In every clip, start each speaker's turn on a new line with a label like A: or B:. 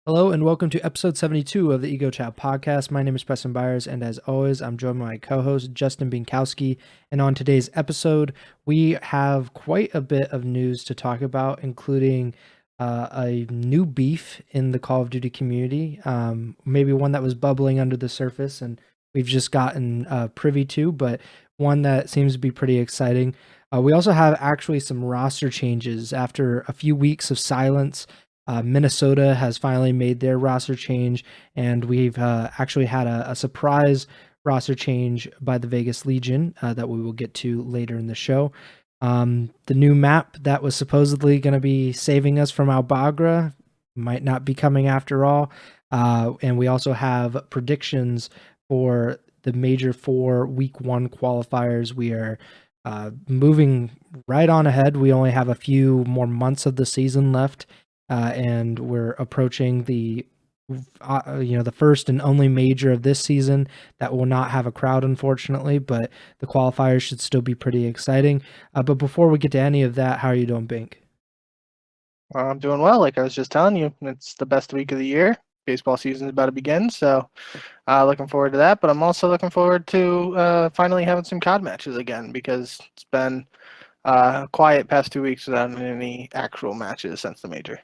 A: Hello and welcome to episode 72 of the Ego Chall Podcast. My name is Preston Byers, and as always, I'm joined by my co-host Justin Binkowski. And on today's episode, we have quite a bit of news to talk about, including a new beef in the Call of Duty community, maybe one that was bubbling under the surface and we've just gotten privy to, but one that seems to be pretty exciting. We also have actually some roster changes after a few weeks of silence. Minnesota has finally made their roster change, and we've actually had a surprise roster change by the Vegas Legion that we will get to later in the show. The new map that was supposedly going to be saving us from Albagra might not be coming after all. And we also have predictions for the Major 4 Week 1 qualifiers. We are moving right on ahead. We only have a few more months of the season left. And we're approaching the first and only major of this season that will not have a crowd, unfortunately, but the qualifiers should still be pretty exciting. But before we get to any of that, how are you doing, Bink?
B: I'm doing well. Like I was just telling you, it's the best week of the year. Baseball season is about to begin, so looking forward to that. But I'm also looking forward to finally having some COD matches again because it's been quiet past 2 weeks without any actual matches since the major.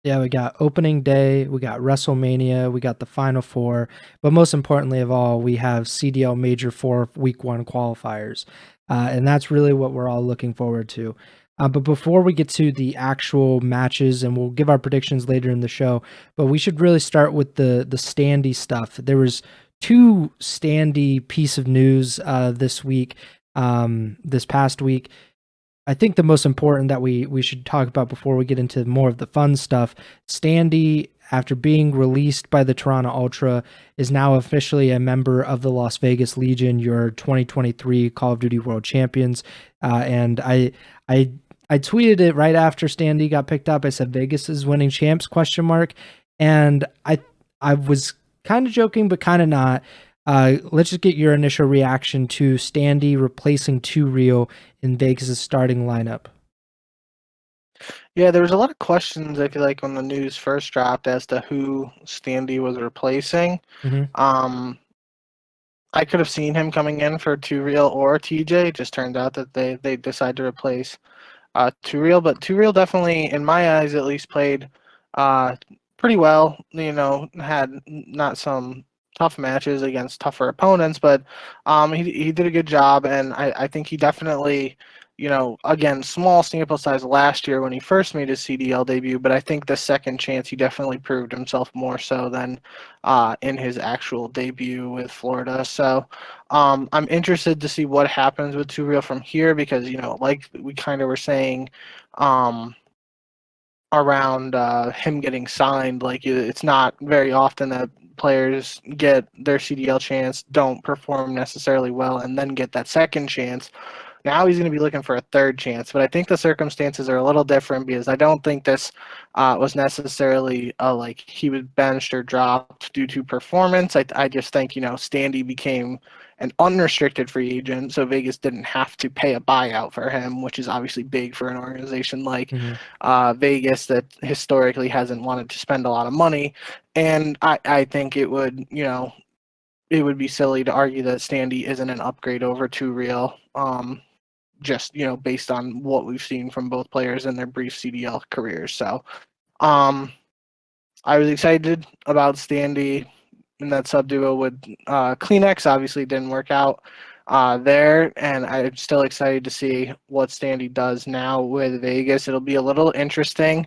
A: Yeah, we got opening day, we got WrestleMania, we got the Final Four, but most importantly of all, we have CDL Major 4 Week 1 qualifiers. And that's really what we're all looking forward to. But before we get to the actual matches, and we'll give our predictions later in the show, but we should really start with the Standy stuff. There was two Standy piece of news this week, this past week. I think the most important that we should talk about before we get into more of the fun stuff, Standy, after being released by the Toronto Ultra, is now officially a member of the Las Vegas Legion, your 2023 Call of Duty World Champions. And I tweeted it right after Standy got picked up. I said Vegas is winning champs ? And I was kind of joking, but kind of not. Let's just get your initial reaction to Standy replacing 2Real in Vegas' starting lineup.
B: Yeah, there was a lot of questions, I feel like, when the news first dropped as to who Standy was replacing.
A: Mm-hmm.
B: I could have seen him coming in for 2Real or TJ. It just turned out that they decided to replace 2Real, but 2Real definitely, in my eyes at least, played pretty well. Had not some tough matches against tougher opponents, but he did a good job, and I think he definitely, again, small sample size last year when he first made his CDL debut, but I think the second chance he definitely proved himself more so than in his actual debut with Florida. So I'm interested to see what happens with 2Real from here because, like we kind of were saying, around him getting signed. Like it's not very often that players get their CDL chance, don't perform necessarily well, and then get that second chance. Now he's going to be looking for a third chance, but I think the circumstances are a little different because I don't think this was necessarily like he was benched or dropped due to performance. I just think, Standy became an unrestricted free agent, so Vegas didn't have to pay a buyout for him, which is obviously big for an organization like Vegas that historically hasn't wanted to spend a lot of money. And I think it would, it would be silly to argue that Standy isn't an upgrade over 2Real. Just based on what we've seen from both players in their brief CDL careers. So I was excited about Standy in that sub duo with Kleenex. Obviously didn't work out there, and I'm still excited to see what Standy does now with Vegas. It'll be a little interesting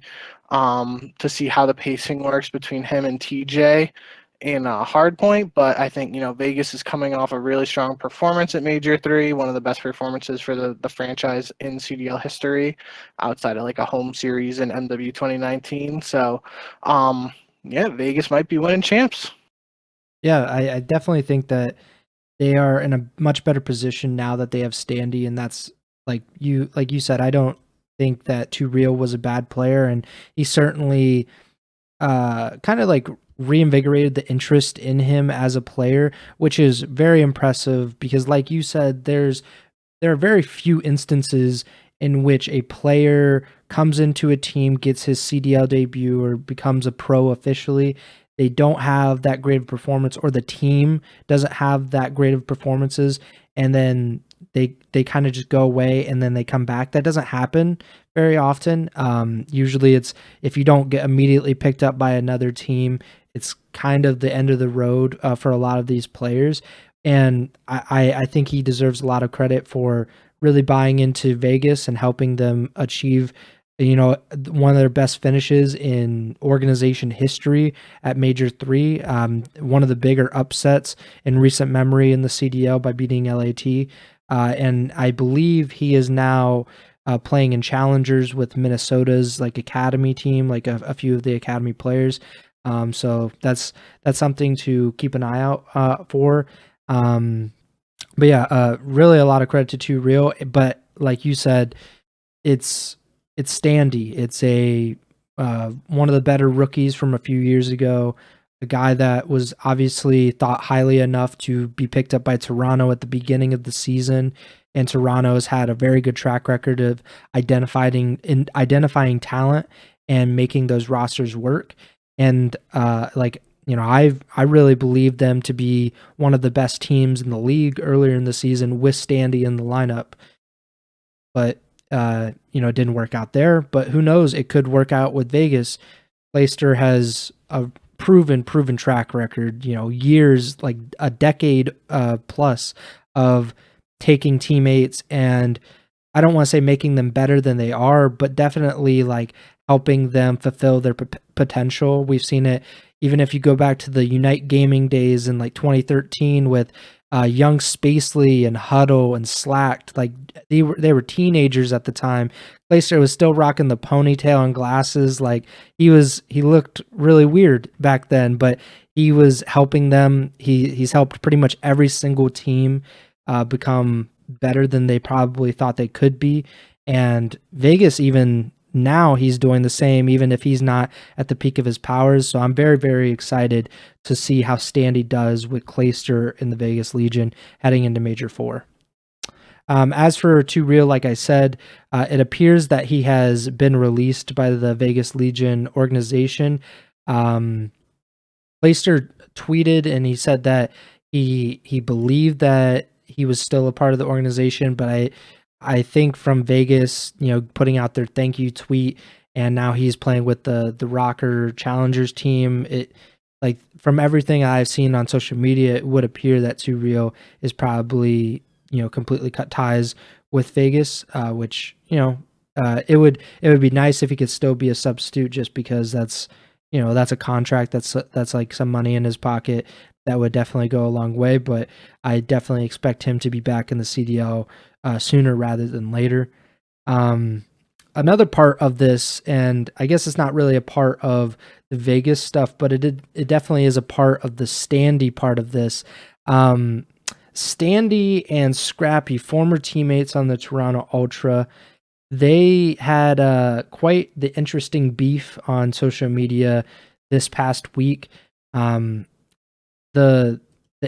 B: to see how the pacing works between him and TJ in Hardpoint, but I think Vegas is coming off a really strong performance at Major 3, one of the best performances for the franchise in CDL history, outside of like a home series in MW 2019. So, yeah, Vegas might be winning champs.
A: Yeah, I definitely think that they are in a much better position now that they have Standy, and that's like you said. I don't think that 2Real was a bad player, and he certainly kind of like reinvigorated the interest in him as a player, which is very impressive because, like you said, there are very few instances in which a player comes into a team, gets his CDL debut, or becomes a pro officially. They don't have that great of performance, or the team doesn't have that great of performances, and then they kind of just go away and then they come back. That doesn't happen very often. Usually it's if you don't get immediately picked up by another team, it's kind of the end of the road for a lot of these players. And I think he deserves a lot of credit for really buying into Vegas and helping them achieve, one of their best finishes in organization history at Major 3. One of the bigger upsets in recent memory in the CDL by beating LAT. And I believe he is now playing in challengers with Minnesota's academy team, a few of the academy players. So that's something to keep an eye out for. But yeah, really a lot of credit to Too Real. But like you said, it's Standy. It's a one of the better rookies from a few years ago. A guy that was obviously thought highly enough to be picked up by Toronto at the beginning of the season, and Toronto has had a very good track record of identifying talent and making those rosters work. And I really believe them to be one of the best teams in the league earlier in the season with Standy in the lineup. But it didn't work out there. But who knows? It could work out with Vegas. Clayster has a proven track record, years, like a decade plus of taking teammates, and I don't want to say making them better than they are, but definitely helping them fulfill their potential. We've seen it even if you go back to the Unite Gaming days in 2013 with Young Spacely and Huddle and Slacked. They were teenagers at the time. Clayster was still rocking the ponytail and glasses. He looked really weird back then, but he was helping them. He's helped pretty much every single team become better than they probably thought they could be. And Vegas, even now, he's doing the same, even if he's not at the peak of his powers. So I'm very, very excited to see how Standy does with Clayster in the Vegas Legion heading into Major 4. As for Too Real, like I said, it appears that he has been released by the Vegas Legion organization. Clayster tweeted and he said that he believed that he was still a part of the organization, but I think from Vegas, putting out their thank you tweet, and now he's playing with the RØKKR Challengers team. It from everything I've seen on social media, it would appear that Too Real is probably completely cut ties with Vegas, which it would be nice if he could still be a substitute, just because that's a contract, that's like some money in his pocket. That would definitely go a long way, but I definitely expect him to be back in the CDL sooner rather than later. Another part of this, and I guess it's not really a part of the Vegas stuff, but it definitely is a part of the Standy part of this. Standy and Scrappy, former teammates on the Toronto Ultra, they had quite the interesting beef on social media this past week. The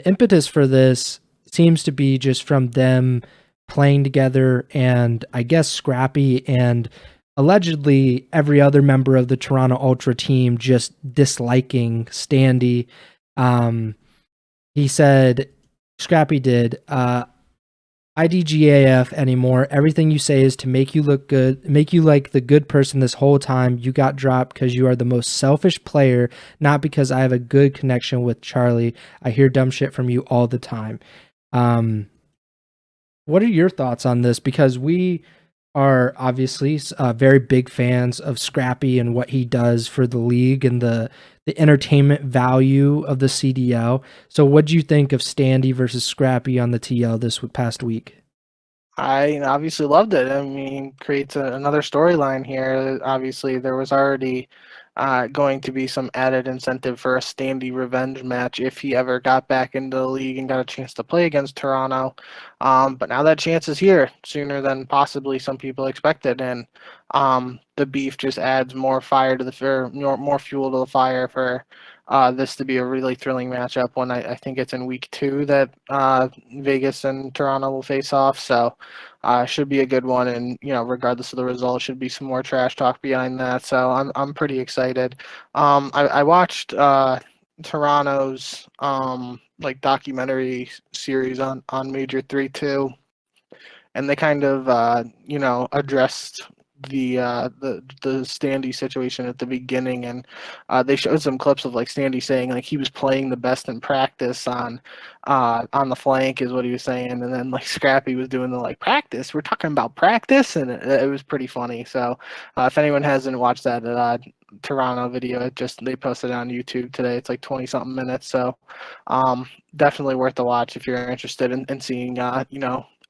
A: impetus for this seems to be just from them playing together, and I guess Scrappy and allegedly every other member of the Toronto Ultra team just disliking Standy. He said, Scrappy did, IDGAF anymore. Everything you say is to make you look good, make you like the good person this whole time. You got dropped because you are the most selfish player, not because I have a good connection with Charlie. I hear dumb shit from you all the time. What are your thoughts on this? Because we are obviously very big fans of Scrappy and what he does for the league and the entertainment value of the CDL. So what do you think of Standy versus Scrappy on the TL this past week?
B: I obviously loved it. I mean, creates another storyline here. Obviously, there was already going to be some added incentive for a Standy revenge match if he ever got back into the league and got a chance to play against Toronto. But now that chance is here sooner than possibly some people expected. And The beef just adds more fire to the fire, more fuel to the fire for this to be a really thrilling matchup. When I think it's in week 2 that Vegas and Toronto will face off. So should be a good one. And regardless of the result, should be some more trash talk behind that. So I'm pretty excited. I watched Toronto's like documentary series on Major 3 too, and they kind of addressed the Standy situation at the beginning, and they showed some clips of like Standy saying like he was playing the best in practice on the flank is what he was saying, and then like Scrappy was doing the like practice. We're talking about practice, and it was pretty funny. So if anyone hasn't watched that Toronto video, they posted it on YouTube today. It's like 20 something minutes, so definitely worth the watch if you're interested in seeing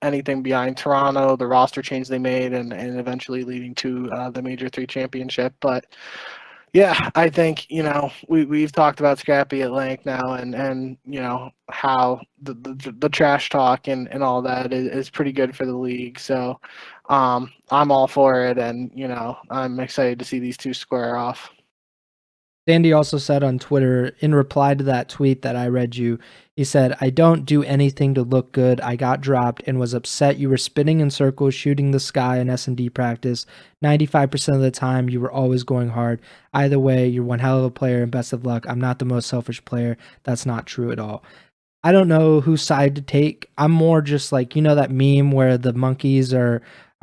B: anything behind Toronto, the roster change they made, and eventually leading to the Major 3 championship. But yeah, I think we've talked about Scrappy at length now, and how the trash talk and all that is pretty good for the league. So I'm all for it, and I'm excited to see these two square off.
A: Standy also said on Twitter, in reply to that tweet that I read you, he said, "I don't do anything to look good. I got dropped and was upset. You were spinning in circles, shooting the sky in S&D practice. 95% of the time, you were always going hard. Either way, you're one hell of a player and best of luck. I'm not the most selfish player. That's not true at all." I don't know whose side to take. I'm more just like, that meme where the monkeys are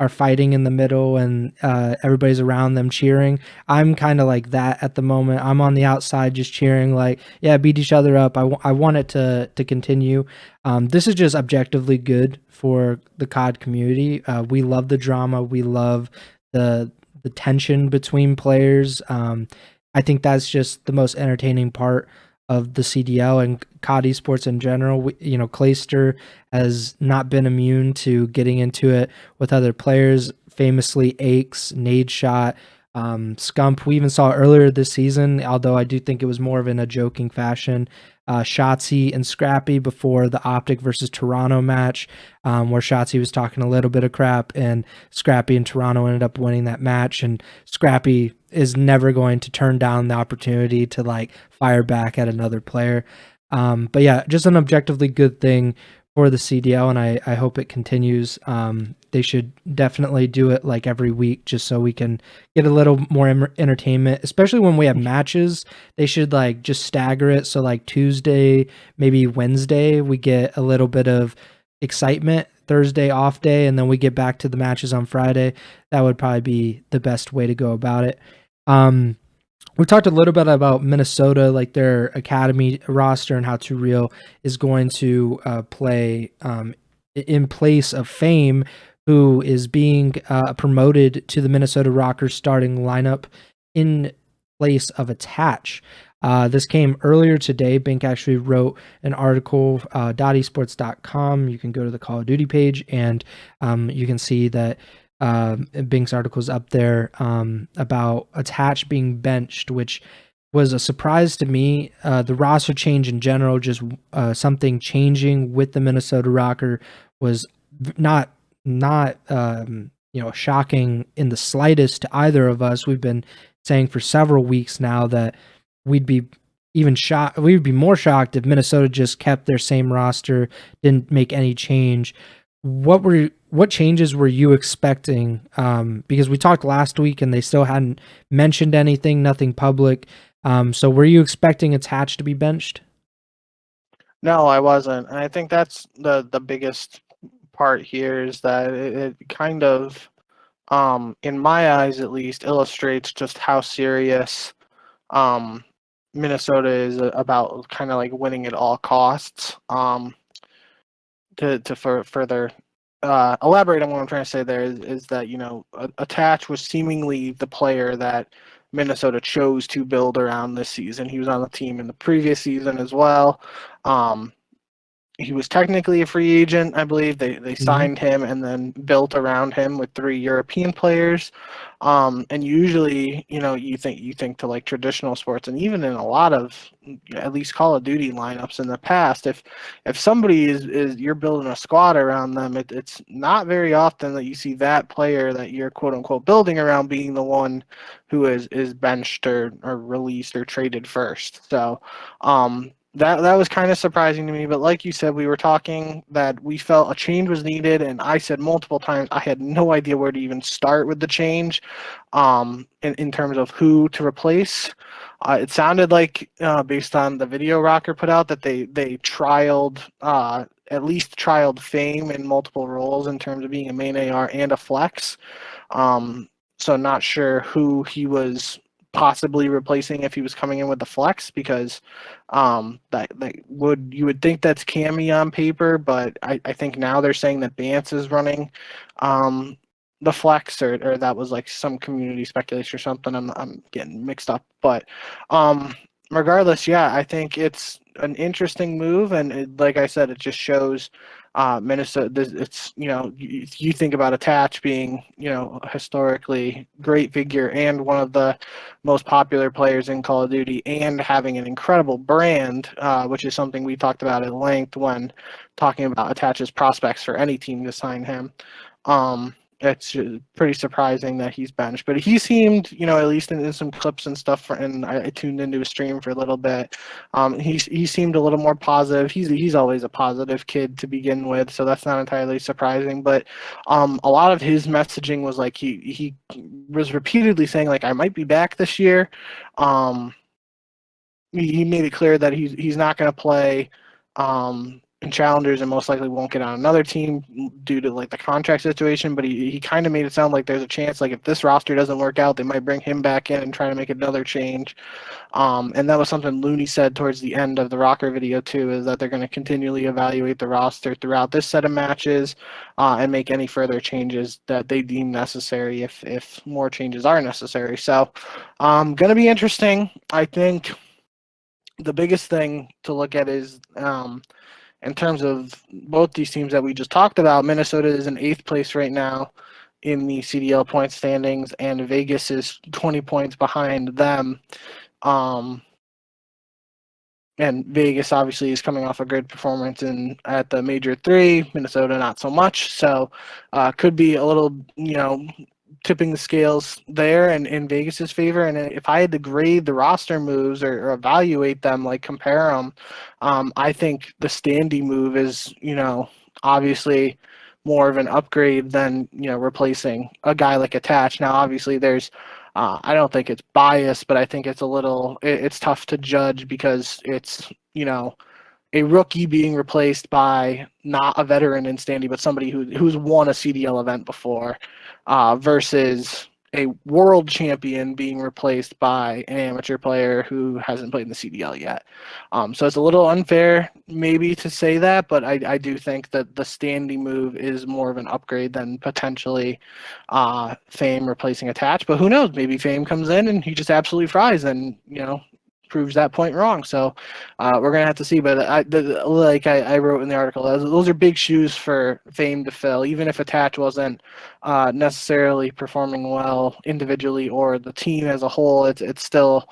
A: fighting in the middle and everybody's around them cheering. I'm kind of like that at the moment. I'm on the outside just cheering like, yeah, beat each other up. I want it to continue. This is just objectively good for the COD community. We love the drama. We love the tension between players. I think that's just the most entertaining part of the CDL and COD esports in general. Clayster has not been immune to getting into it with other players, famously Aches, Nade Shot, Scump. We even saw earlier this season, although I do think it was more of in a joking fashion, Shotzi and Scrappy before the Optic versus Toronto match, where Shotzi was talking a little bit of crap and Scrappy and Toronto ended up winning that match, and Scrappy is never going to turn down the opportunity to like fire back at another player. But yeah, just an objectively good thing for the CDL, and I hope it continues. They should definitely do it like every week just so we can get a little more entertainment, especially when we have matches. They should like just stagger it. So like Tuesday, maybe Wednesday, we get a little bit of excitement, Thursday off day, and then we get back to the matches on Friday. That would probably be the best way to go about it. We talked a little bit about Minnesota, like their academy roster and how Too Real is going to play in place of Fame, who is being promoted to the Minnesota RØKKR starting lineup in place of Attach. This came earlier today. Bink actually wrote an article, .esports.com. You can go to the Call of Duty page, and you can see that Bink's article's up there about Attach being benched, which was a surprise to me. The roster change in general, just something changing with the Minnesota RØKKR, was not shocking in the slightest to either of us. We've been saying for several weeks now that we'd be more shocked if Minnesota just kept their same roster, didn't make any change. What changes were you expecting? Because we talked last week and they still hadn't mentioned anything, nothing public. So were you expecting Attach to be benched?
B: No, I wasn't. And I think that's the biggest part here, is that it kind of, in my eyes at least, illustrates just how serious Minnesota is about kind of like winning at all costs. To further elaborate on what I'm trying to say there is that Attach was seemingly the player that Minnesota chose to build around this season. He was on the team in the previous season as well. he was technically a free agent, I believe. They signed him and then built around him with 3 European players. And usually, you think to like traditional sports, and even in a lot of at least Call of Duty lineups in the past, if somebody is you're building a squad around them, it's not very often that you see that player that you're quote unquote building around being the one who is benched or released or traded first. So that was kind of surprising to me, but like you said, we were talking that we felt a change was needed, and I said multiple times I had no idea where to even start with the change, in terms of who to replace. It sounded like, based on the video RØKKR put out, that they trialed, at least trialed Fame in multiple roles in terms of being a main AR and a flex. So not sure who he was possibly replacing if he was coming in with the flex, because you would think that's Cammy on paper, but I think now they're saying that Bance is running the flex, or that was like some community speculation or something. I'm getting mixed up, but regardless, yeah, I think it's an interesting move, and like I said, it just shows Minnesota. It's you think about Attach being a historically great figure and one of the most popular players in Call of Duty, and having an incredible brand, which is something we talked about at length when talking about Attach's prospects for any team to sign him. It's pretty surprising that he's benched, but he seemed, at least in some clips and stuff, and I tuned into his stream for a little bit. He seemed a little more positive. He's always a positive kid to begin with, so that's not entirely surprising. But a lot of his messaging was like he was repeatedly saying like, I might be back this year. He made it clear that he's not going to play in challengers, and most likely won't get on another team due to like the contract situation, but he kind of made it sound like there's a chance, like if this roster doesn't work out, they might bring him back in and try to make another change. And that was something Looney said towards the end of the RØKKR video too, is that they're going to continually evaluate the roster throughout this set of matches, and make any further changes that they deem necessary if more changes are necessary. So going to be interesting. I think the biggest thing to look at is, in terms of both these teams that we just talked about, Minnesota is in 8th place right now in the CDL point standings, and Vegas is 20 points behind them. And Vegas obviously is coming off a good performance at the Major 3, Minnesota not so much. So could be a little, tipping the scales there in Vegas's favor. And if I had to grade the roster moves or evaluate them, like compare them, I think the Standy move is, obviously more of an upgrade than, replacing a guy like Attach. Now, obviously there's, I don't think it's biased, but I think it's it's tough to judge because it's, a rookie being replaced by not a veteran in Standy, but somebody who's won a CDL event before, versus a world champion being replaced by an amateur player who hasn't played in the CDL yet. So it's a little unfair maybe to say that, but I do think that the Standy move is more of an upgrade than potentially Fame replacing Attach. But who knows? Maybe Fame comes in and he just absolutely fries and, proves that point wrong. So we're gonna have to see. But like I wrote in the article, those are big shoes for Fame to fill. Even if Attach wasn't necessarily performing well individually or the team as a whole, it's still,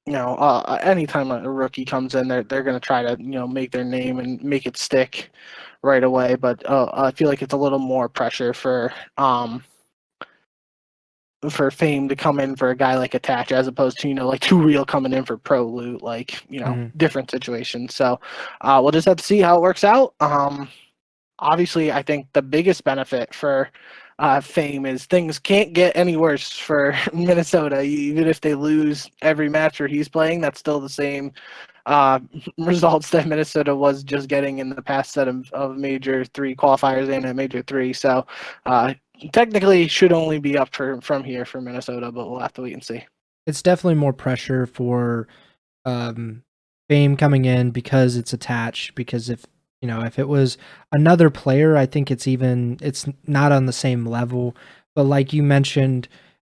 B: anytime a rookie comes in, they're gonna try to make their name and make it stick right away. But I feel like it's a little more pressure for Fame to come in for a guy like Attach, as opposed to like Too Real coming in for pro loot, like different situations. So we'll just have to see how it works out. Obviously, I think the biggest benefit for Fame is things can't get any worse for Minnesota. Even if they lose every match where he's playing, that's still the same results that Minnesota was just getting in the past set of Major 3 qualifiers and a Major 3. So technically should only be up from here for Minnesota, but we'll have to wait and see.
A: It's definitely more pressure for Fame coming in because it's Attached, because if it was another player, I think it's not on the same level. But like you mentioned,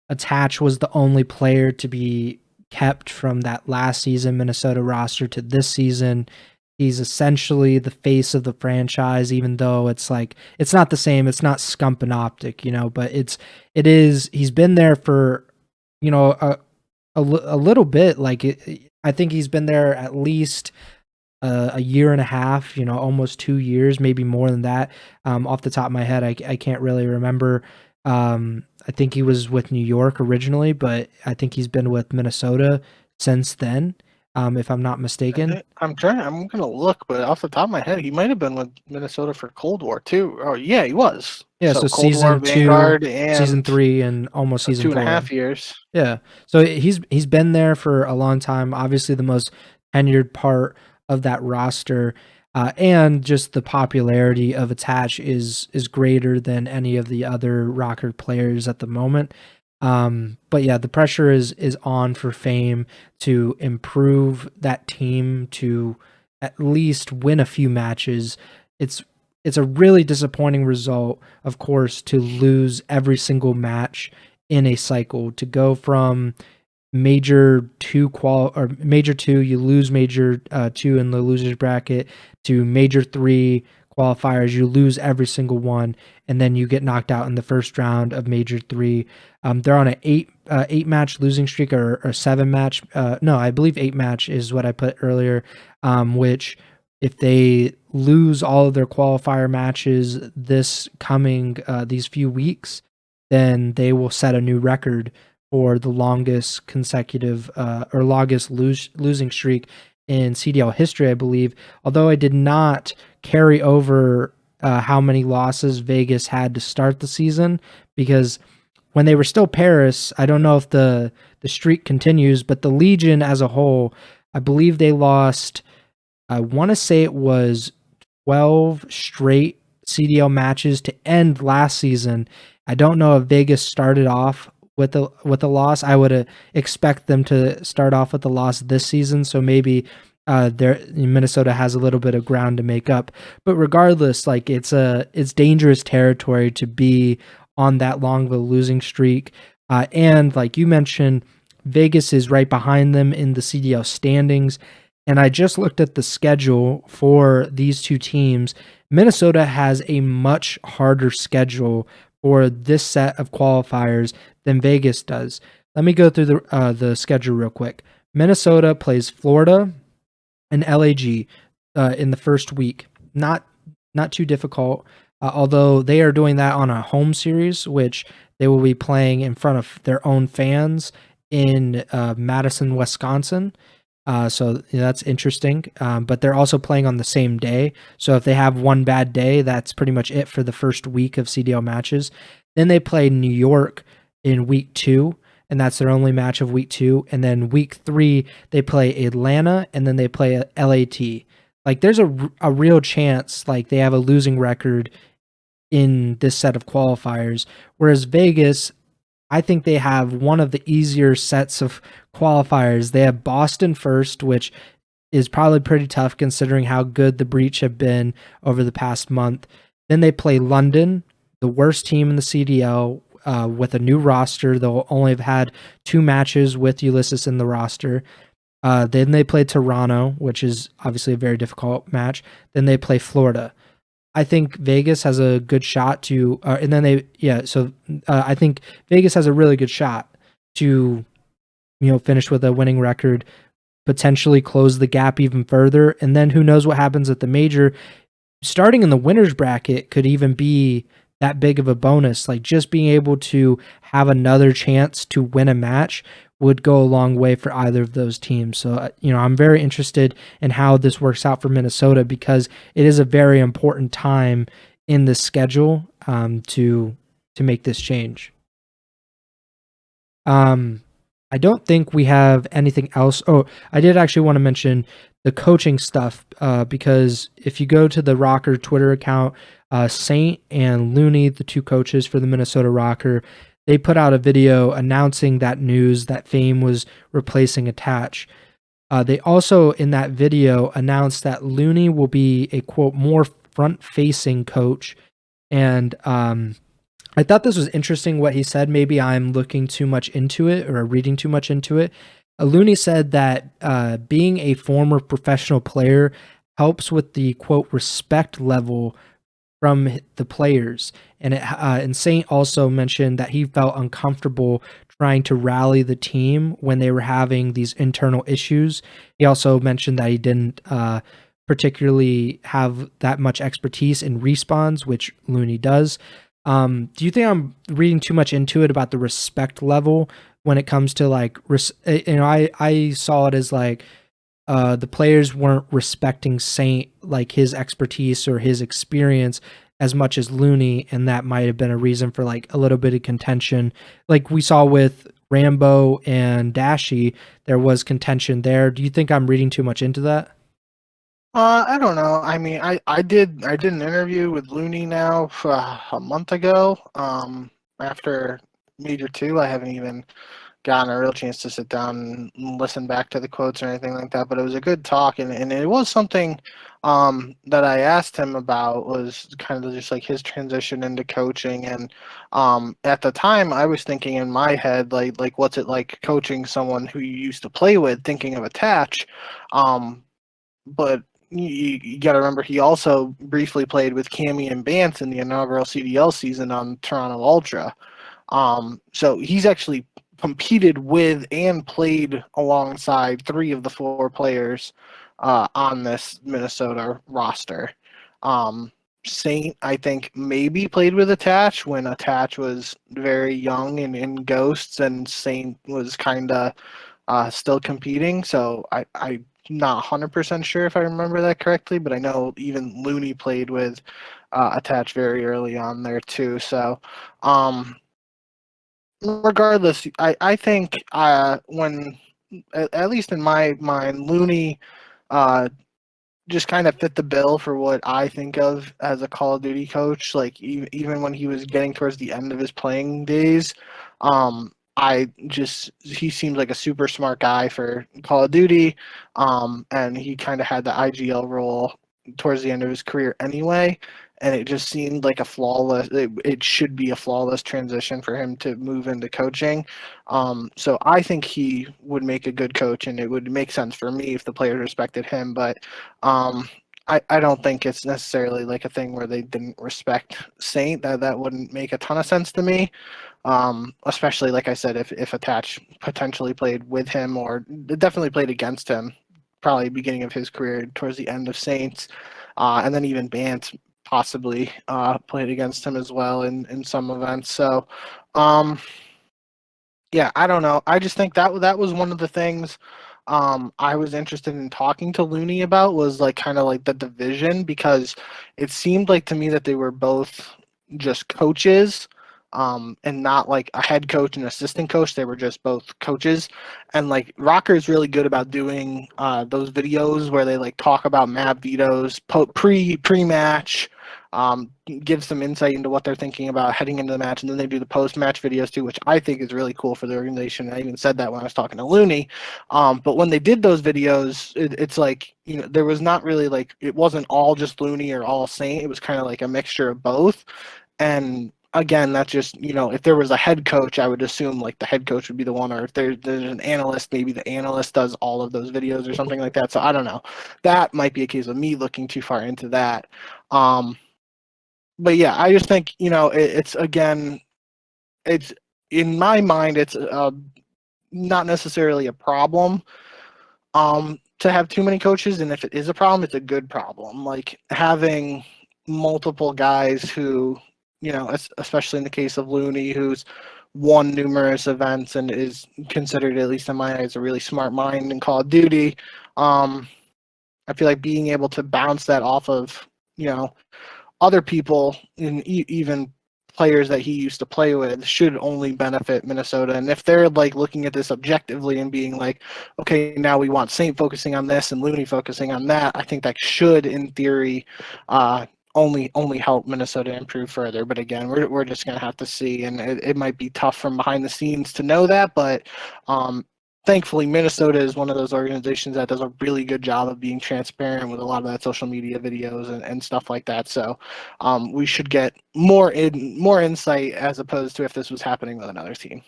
A: Attach was the only player to be kept from that last season Minnesota roster to this season. He's essentially the face of the franchise, even though it's not the same. It's not Scump and Optic, but it is. He's been there for a little bit. I think he's been there at least a year and a half, almost 2 years, maybe more than that. Off the top of my head, I can't really remember. I think he was with New York originally, but I think he's been with Minnesota since then, if I'm not mistaken.
B: I'm gonna look, but off the top of my head, he might have been with Minnesota for Cold War too. Oh yeah, he was.
A: Yeah, so
B: Cold
A: season
B: War,
A: 2,
B: Vanguard, and
A: season 3, and almost season 4.
B: 2.5 years.
A: Yeah, so he's been there for a long time. Obviously, the most tenured part of that roster, and just the popularity of Attach is greater than any of the other RØKKR players at the moment. But yeah, the pressure is on for Fame to improve that team, to at least win a few matches. It's a really disappointing result, of course, to lose every single match in a cycle, to go from major 2 you lose major 2 in the losers bracket, to major 3 qualifiers, you lose every single one, and then you get knocked out in the first round of major 3. They're on an 8 match losing streak, or 7 match. No, I believe 8 match is what I put earlier. Which, if they lose all of their qualifier matches this coming these few weeks, then they will set a new record for the longest consecutive or longest losing streak in CDL history, I believe. Although I did not carry over how many losses Vegas had to start the season, because when they were still Paris, I don't know if the streak continues, but the Legion as a whole, I believe they lost, I want to say it was 12 straight CDL matches to end last season. I don't know if Vegas started off with a loss. I would expect them to start off with a loss this season, so maybe Minnesota has a little bit of ground to make up. But regardless, it's dangerous territory to be on that long of a losing streak. And like you mentioned, Vegas is right behind them in the CDL standings. And I just looked at the schedule for these two teams. Minnesota has a much harder schedule for this set of qualifiers than Vegas does. Let me go through the schedule real quick. Minnesota plays Florida and LAG in the first week. Not too difficult, although they are doing that on a home series, which they will be playing in front of their own fans in Madison, Wisconsin. So that's interesting. But they're also playing on the same day. So if they have one bad day, that's pretty much it for the first week of CDL matches. Then they play New York in week 2, and that's their only match of week 2. And then week 3, they play Atlanta, and then they play LAT. Like, there's a real chance they have a losing record in this set of qualifiers. Whereas Vegas, I think they have one of the easier sets of qualifiers. They have Boston first, which is probably pretty tough considering how good the Breach have been over the past month. Then they play London, the worst team in the CDL, with a new roster. They'll only have had 2 matches with Ulysses in the roster. Then they play Toronto, which is obviously a very difficult match. Then they play Florida. I think Vegas has a good shot to, and then I think Vegas has a really good shot to, finish with a winning record, potentially close the gap even further. And then who knows what happens at the major. Starting in the winner's bracket could even be that big of a bonus. Like, just being able to have another chance to win a match would go a long way for either of those teams. So, I'm very interested in how this works out for Minnesota, because it is a very important time in the schedule to make this change. I don't think we have anything else. Oh, I did actually want to mention the coaching stuff, because if you go to the RØKKR Twitter account, Saint and Looney, the 2 coaches for the Minnesota RØKKR, they put out a video announcing that news that Fame was replacing Attach. They also, in that video, announced that Looney will be a, quote, more front-facing coach. And I thought this was interesting what he said. Maybe I'm looking too much into it or reading too much into it. Looney said that being a former professional player helps with the quote respect level from the players. And Saint also mentioned that he felt uncomfortable trying to rally the team when they were having these internal issues. He also mentioned that he didn't particularly have that much expertise in respawns, which Looney does. Do you think I'm reading too much into it about the respect level when it comes to like, I saw it as like the players weren't respecting Saint, like his expertise or his experience as much as Looney, and that might have been a reason for like a little bit of contention. Like we saw with Rambo and Dashy, there was contention there. Do you think I'm reading too much into that?
B: I don't know. I mean, I did an interview with Looney now a month ago. After Major Two, I haven't even gotten a real chance to sit down and listen back to the quotes or anything like that. But it was a good talk, and it was something that I asked him about was kind of just like his transition into coaching. And at the time, I was thinking in my head like what's it like coaching someone who you used to play with, thinking of Attach. But you got to remember he also briefly played with Cammy and Bance in the inaugural CDL season on Toronto Ultra. So he's actually competed with and played alongside three of the four players on this Minnesota roster. Saint, I think, maybe played with Attach when Attach was very young and in Ghosts, and Saint was kind of still competing. So I'm not 100% sure if I remember that correctly, but I know even Looney played with Attach very early on there too. So regardless, I think when, at least in my mind, Looney uh, just kind of fit the bill for what I think of as a Call of Duty coach. Like even when he was getting towards the end of his playing days, I just he seemed like a super smart guy for Call of Duty, and he kind of had the IGL role towards the end of his career anyway. And it just seemed like a flawless. It should be a flawless transition for him to move into coaching. So I think he would make a good coach, and it would make sense for me if the players respected him. But I don't think it's necessarily like a thing where they didn't respect Saint. That wouldn't make a ton of sense to me. Especially like I said, if Attach potentially played with him or definitely played against him, probably beginning of his career towards the end of Saints, and then even Bant possibly played against him as well in some events. So yeah, I don't know. I just think that was one of the things I was interested in talking to Looney about was like kind of like the division, because it seemed like to me that they were both just coaches, and not like a head coach and assistant coach. They were just both coaches. And like RØKKR is really good about doing those videos where they like talk about map vetoes pre-match, give some insight into what they're thinking about heading into the match, and then they do the post-match videos too, which I think is really cool for the organization. I even said that when I was talking to Looney. But when they did those videos, it's like, there was not really like, it wasn't all just Looney or all Saint. It was kind of like a mixture of both. And again, that's just, if there was a head coach, I would assume like the head coach would be the one, or if there's an analyst, maybe the analyst does all of those videos or something like that. So I don't know. That might be a case of me looking too far into that. But yeah, I just think, it's again, it's in my mind, it's not necessarily a problem to have too many coaches, and if it is a problem, it's a good problem. Like having multiple guys who, especially in the case of Looney, who's won numerous events and is considered, at least in my eyes, a really smart mind in Call of Duty. I feel like being able to bounce that off of, other people, and even players that he used to play with, should only benefit Minnesota. And if they're like looking at this objectively and being like, okay, now we want Saint focusing on this and Looney focusing on that, I think that should, in theory, only help Minnesota improve further. But again, we're just gonna have to see, and it might be tough from behind the scenes to know that. But thankfully, Minnesota is one of those organizations that does a really good job of being transparent with a lot of that social media videos and stuff like that. So we should get more insight, as opposed to if this was happening with another team.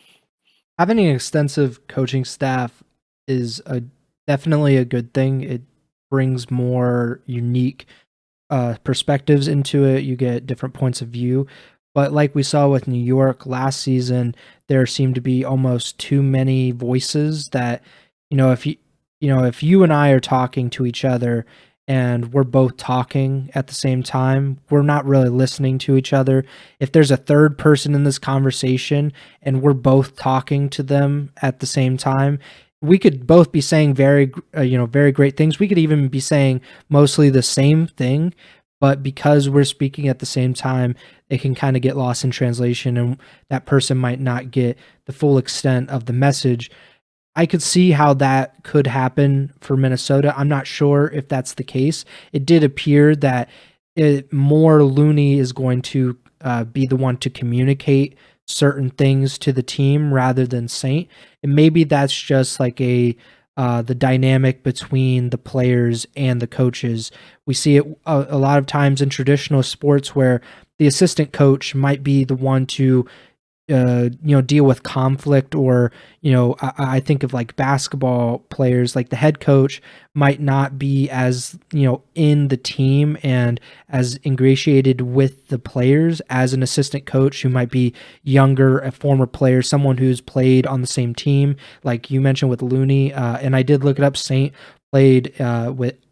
A: Having an extensive coaching staff is definitely a good thing. brings more unique perspectives into it. You get different points of view. But like we saw with New York last season, there seemed to be almost too many voices that, if you and I are talking to each other and we're both talking at the same time, we're not really listening to each other. If there's a third person in this conversation and we're both talking to them at the same time, we could both be saying very great things. We could even be saying mostly the same thing, but because we're speaking at the same time, it can kind of get lost in translation, and that person might not get the full extent of the message. I could see how that could happen for Minnesota. I'm not sure if that's the case. It did appear that more Looney is going to be the one to communicate certain things to the team rather than Saint. And maybe that's just like the dynamic between the players and the coaches. We see it a lot of times in traditional sports where the assistant coach might be the one to deal with conflict, or I think of like basketball players, like the head coach might not be as in the team and as ingratiated with the players as an assistant coach who might be younger, a former player, someone who's played on the same team, like you mentioned with Looney. And I did look it up. Saint played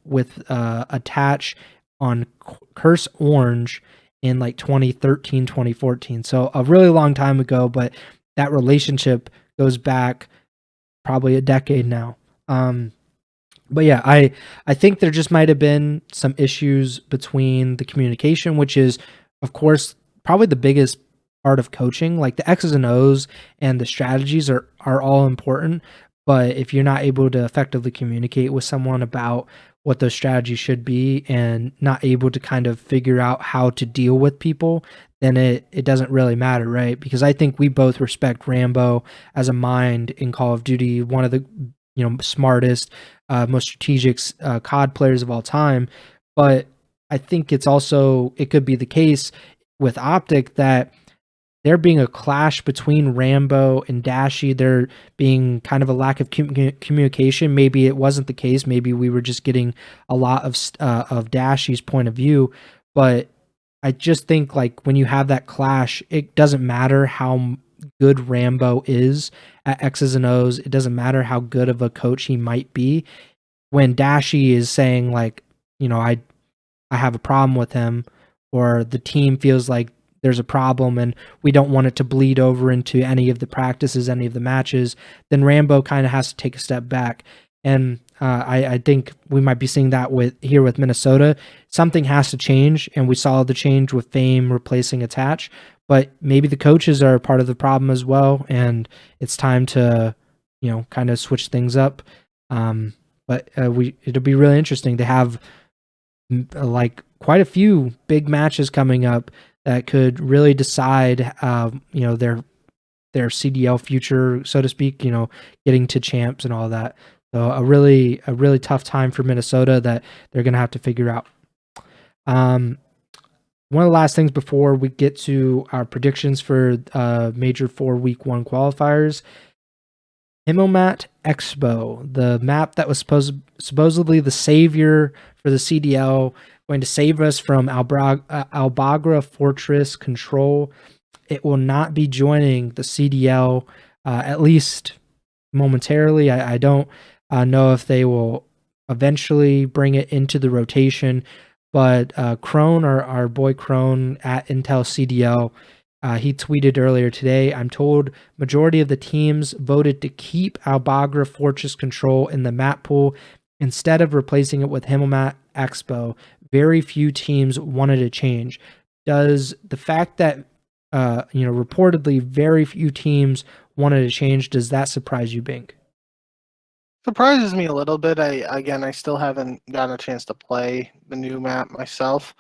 A: with Attach on Curse Orange in like 2013, 2014. So a really long time ago, but that relationship goes back probably a decade now. But yeah, I think there just might have been some issues between the communication, which is, of course, probably the biggest part of coaching. Like the X's and O's and the strategies are all important, but if you're not able to effectively communicate with someone about what those strategies should be and not able to kind of figure out how to deal with people, then it doesn't really matter, right? Because I think we both respect Rambo as a mind in Call of Duty, one of the smartest, most strategic COD players of all time. But I think it could be the case with Optic that there being a clash between Rambo and Dashy, there being kind of a lack of communication. Maybe it wasn't the case. Maybe we were just getting a lot of Dashy's point of view. But I just think like when you have that clash, it doesn't matter how good Rambo is at X's and O's. It doesn't matter how good of a coach he might be. When Dashy is saying like, I have a problem with him, or the team feels like there's a problem and we don't want it to bleed over into any of the practices, any of the matches, then Rambo kind of has to take a step back. And I think we might be seeing that with Minnesota. Something has to change, and we saw the change with Fame replacing Attach, but maybe the coaches are part of the problem as well, and it's time to kind of switch things up. But it'll be really interesting to have like quite a few big matches coming up that could really decide, their CDL future, so to speak. Getting to champs and all that. So a really tough time for Minnesota that they're gonna have to figure out. One of the last things before we get to our predictions for Major 4 Week 1 qualifiers. Himomat Expo, the map that was supposedly the savior for the CDL, going to save us from Albagra Fortress control. It will not be joining the CDL, at least momentarily. I don't know if they will eventually bring it into the rotation, but Crone, our boy Crone at Intel CDL, he tweeted earlier today, "I'm told majority of the teams voted to keep Albagra Fortress control in the map pool instead of replacing it with Himomat Expo. Very few teams wanted a change." Does the fact that reportedly very few teams wanted a change, does that surprise you, Bink?
B: Surprises me a little bit. I still haven't gotten a chance to play the new map myself.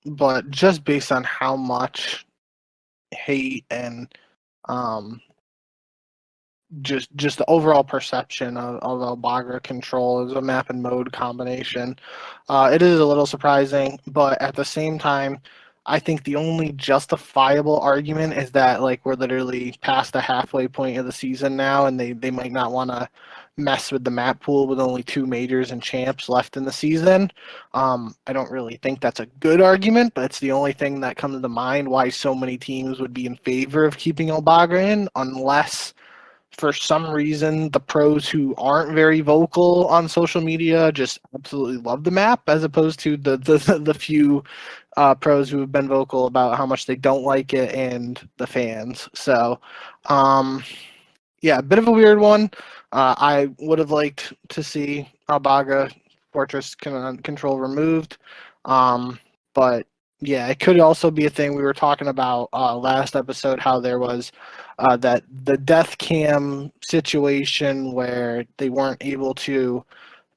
B: But just based on how much hate and just the overall perception of Albagra control as a map and mode combination, it is a little surprising. But at the same time, I think the only justifiable argument is that like we're literally past the halfway point of the season now, and they might not want to mess with the map pool with only 2 majors and champs left in the season. I don't really think that's a good argument, but it's the only thing that comes to mind why so many teams would be in favor of keeping Elbagra in, unless for some reason the pros who aren't very vocal on social media just absolutely love the map, as opposed to the few pros who have been vocal about how much they don't like it and the fans. So yeah, a bit of a weird one. I would have liked to see Albagra Fortress control removed. But yeah, it could also be a thing we were talking about last episode, how there was that the death cam situation where they weren't able to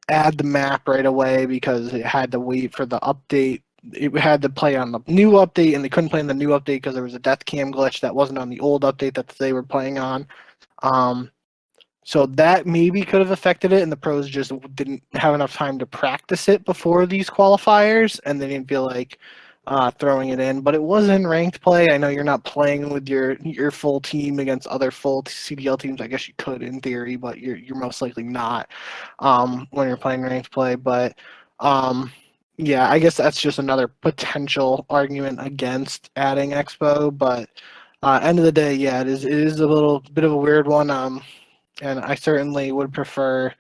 B: add the map right away because it had to wait for the update. It had to play on the new update, and they couldn't play on the new update because there was a death cam glitch that wasn't on the old update that they were playing on. So that maybe could have affected it, and the pros just didn't have enough time to practice it before these qualifiers, and they didn't feel like throwing it in. But it was in ranked play. I know you're not playing with your full team against other full CDL teams. I guess you could in theory, but you're most likely not when you're playing ranked play. But yeah, I guess that's just another potential argument against adding Expo. But end of the day, yeah, it is a little bit of a weird one. And I certainly would prefer